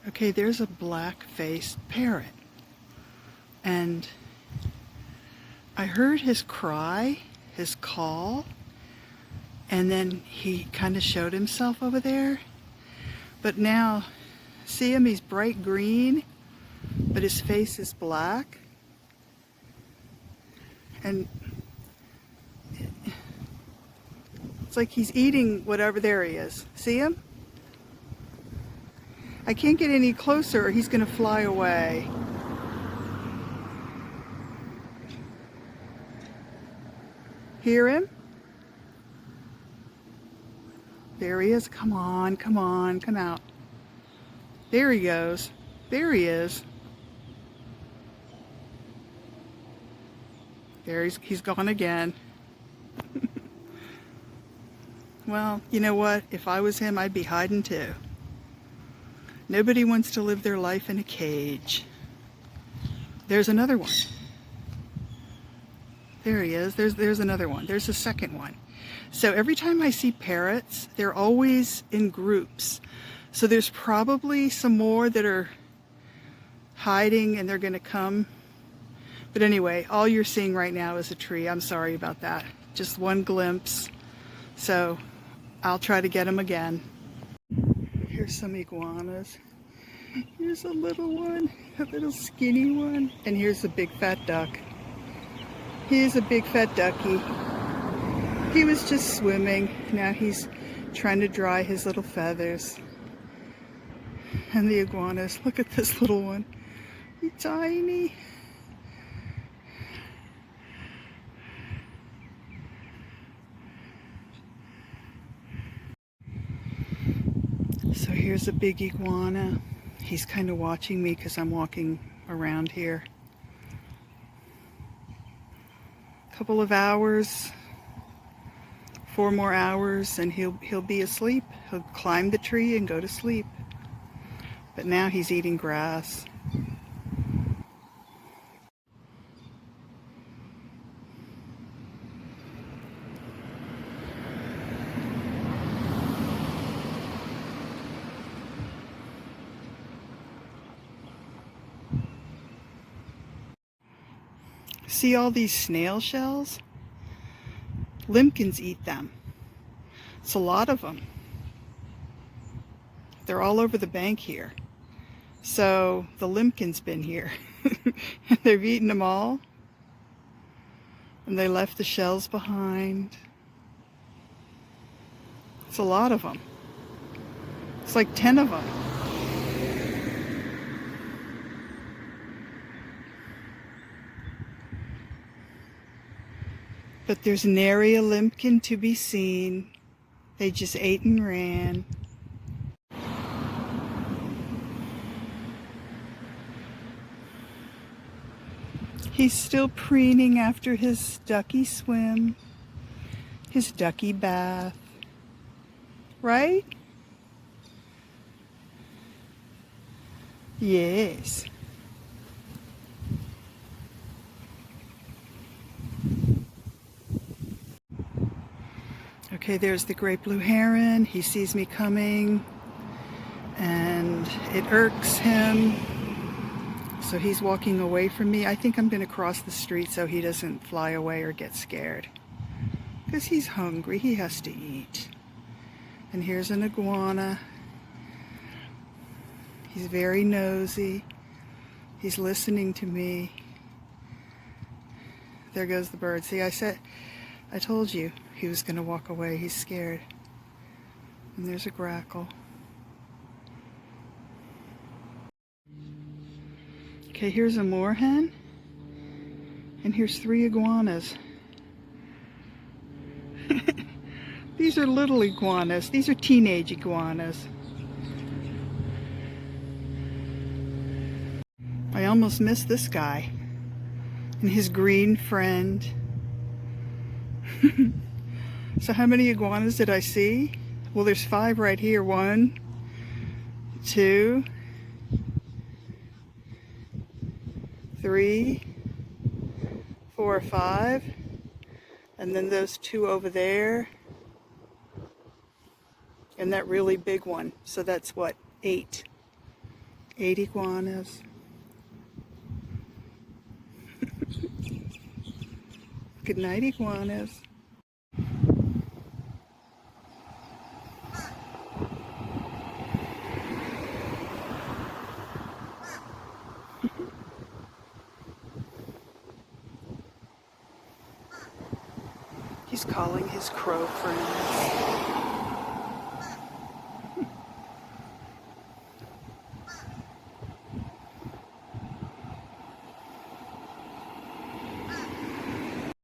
Okay, there's a black-faced parrot, and I heard his cry, his call, and then he kind of showed himself over there. But now, see him? He's bright green, but his face is black. And it's like he's eating whatever. There he is. See him? I can't get any closer or he's going to fly away. Hear him? There he is. Come on, come on, come out. There he goes. There he is. There he's gone again. Well, you know what? If I was him, I'd be hiding too. Nobody wants to live their life in a cage. There's another one. There he is. There's another one. There's a second one. So every time I see parrots, they're always in groups. So there's probably some more that are hiding and they're going to come. But anyway, all you're seeing right now is a tree. I'm sorry about that. Just one glimpse. So I'll try to get them again. Here's some iguanas. Here's a little one, a little skinny one. And here's a big fat duck. Here's a big fat ducky. He was just swimming. Now he's trying to dry his little feathers. And the iguanas, look at this little one. He's tiny. So here's a big iguana. He's kind of watching me because I'm walking around here. A couple of hours, 4 more hours, and he'll be asleep. He'll climb the tree and go to sleep. But now he's eating grass. See all these snail shells? Limpkins eat them. It's a lot of them. They're all over the bank here. So the limpkin's been here. They've eaten them all. And they left the shells behind. It's a lot of them. It's like 10 of them. But there's nary a limpkin to be seen. They just ate and ran. He's still preening after his ducky swim, his ducky bath, right? Yes. Okay, there's the great blue heron. He sees me coming and it irks him. So he's walking away from me. I think I'm going to cross the street so he doesn't fly away or get scared. Because he's hungry. He has to eat. And here's an iguana. He's very nosy. He's listening to me. There goes the bird. See, I told you he was going to walk away. He's scared. And there's a grackle. Okay, here's a moorhen. And here's 3 iguanas. These are little iguanas. These are teenage iguanas. I almost missed this guy and his green friend. So how many iguanas did I see? Well, there's 5 right here. 1, 2, 3, 4, 5. And then those 2 over there. And that really big one. So that's what, 8. 8 iguanas. Good night, iguanas. He's calling his crow friends.